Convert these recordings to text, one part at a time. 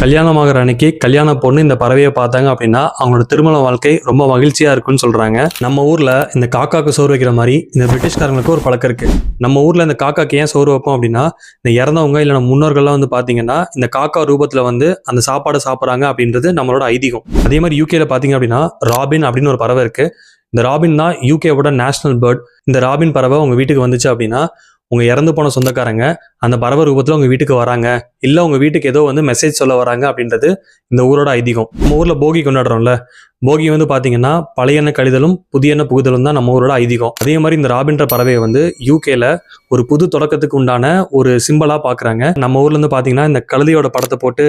கல்யாணமாகிற அன்னைக்கு கல்யாண பொண்ணு இந்த பறவையை பார்த்தாங்க அப்படின்னா அவங்களோட திருமண வாழ்க்கை ரொம்ப மகிழ்ச்சியா இருக்குன்னு சொல்றாங்க. நம்ம ஊர்ல இந்த காக்காக்கு சோறு வைக்கிற மாதிரி இந்த பிரிட்டிஷ்காரங்களுக்கு ஒரு பழக்கம் இருக்கு. நம்ம ஊர்ல இந்த காக்காக்கு ஏன் சோறு வைப்போம் அப்படின்னா, இந்த இறந்தவங்க இல்ல நம்ம முன்னோர்கள்லாம் பாத்தீங்கன்னா இந்த காக்கா ரூபத்துல அந்த சாப்பாடை சாப்பிட்றாங்க அப்படின்றது நம்மளோட ஐதீகம். அதே மாதிரி யூகேல பாத்தீங்க அப்படின்னா ராபின் அப்படின்னு ஒரு பறவை இருக்கு. இந்த ராபின் தான் யூகேவோட நேஷனல் பேர்ட். இந்த ராபின் பறவை உங்க வீட்டுக்கு வந்துச்சு அப்படின்னா உங்க இறந்து போன சொந்தக்காரங்க அந்த பறவை ரூபத்துல உங்க வீட்டுக்கு வராங்க, இல்ல உங்க வீட்டுக்கு ஏதோ மெசேஜ் சொல்ல வராங்க அப்படின்றது இந்த ஊரோட ஐதீகம். நம்ம ஊர்ல போகி கொண்டாடுறோம்ல, போகி பாத்தீங்கன்னா பழைய எண்ணெய் கழிதலும் புதிய எண்ணெய் புகுதலும் தான் நம்ம ஊரோட ஐதீகம். அதே மாதிரி இந்த ராபின்ற பறவையை யூகேல ஒரு புது தொடக்கத்துக்கு உண்டான ஒரு சிம்பலா பாக்குறாங்க. நம்ம ஊர்ல பாத்தீங்கன்னா இந்த கழுதையோட படத்தை போட்டு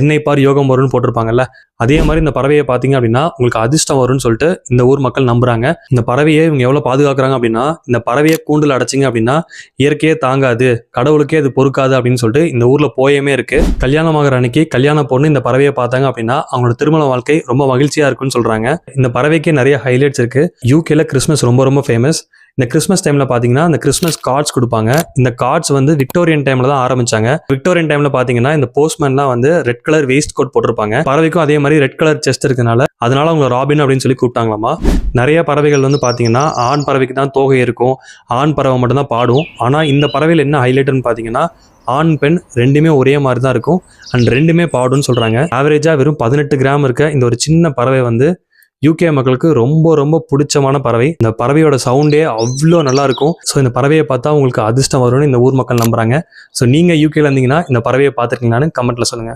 எண்ணெய் பார் யோகம் வரும்னு போட்டிருப்பாங்கல்ல, அதே மாதிரி இந்த பறவையை பாத்தீங்க அப்படின்னா உங்களுக்கு அதிர்ஷ்டம் வரும்னு சொல்லிட்டு இந்த ஊர் மக்கள் நம்புறாங்க. இந்த பறவையை இவங்க எவ்வளவு பாதுகாக்கிறாங்க அப்படின்னா, இந்த பறவையை கூண்டுல அடைச்சிங்க அப்படின்னா இயற்கையே தாங்காது, கடவுளுக்கே அது பொறுக்காது அப்படின்னு சொல்லிட்டு இந்த ஊர்ல போயமே இருக்கு. கல்யாணமாகிற அன்னைக்கு கல்யாண பொண்ணு இந்த பறவையை பார்த்தாங்க அப்படின்னா அவங்களோட திருமண வாழ்க்கை ரொம்ப மகிழ்ச்சியா இருக்குன்னு சொல்றாங்க. இந்த பறவைக்கே நிறைய ஹைலைட்ஸ் இருக்கு. யூகேல கிறிஸ்மஸ் ரொம்ப ரொம்ப ஃபேமஸ். இந்த கிறிஸ்மஸ் டைம்ல பாத்தீங்கன்னா இந்த கிறிஸ்மஸ் கார்ட்ஸ் கொடுப்பாங்க. இந்த கார்ட்ஸ் விக்டோரியன் டைம்ல தான் ஆரம்பிச்சாங்க. விக்டோரியன் டைம்ல பாத்தீங்கன்னா இந்த போஸ்ட்மேன்லாம் ரெட் கலர் வேஸ்ட் கோட் போட்டிருப்பாங்க. பறவைக்கும் அதே மாதிரி ரெட் கலர் செஸ்ட் இருக்கனால அதனால அவங்க ராபின் அப்படின்னு சொல்லி கூப்பிட்டாங்களாமா. நிறைய பறவைகள் பாத்தீங்கன்னா ஆண் பறவைக்கு தான் தோகை இருக்கும், ஆண் பறவை மட்டும் தான் பாடும். ஆனா இந்த பறவையில் என்ன ஹைலைட்னு பாத்தீங்கன்னா ஆண் பெண் ரெண்டுமே ஒரே மாதிரி தான் இருக்கும் அண்ட் ரெண்டுமே பாடும்னு சொல்றாங்க. ஆவரேஜா வெறும் 18 கிராம் இருக்க இந்த ஒரு சின்ன பறவை யூகே மக்களுக்கு ரொம்ப ரொம்ப பிடிச்சமான பறவை. இந்த பறவையோட சவுண்டே அவ்வளோ நல்லா இருக்கும். ஸோ இந்த பறவையை பார்த்தா உங்களுக்கு அதிர்ஷ்டம் வரும்னு இந்த ஊர் மக்கள் நம்புறாங்க. ஸோ நீங்க யூகேல இருந்தீங்கன்னா இந்த பறவையை பார்த்துருக்கீங்களான்னு கமெண்ட்ல சொல்லுங்க.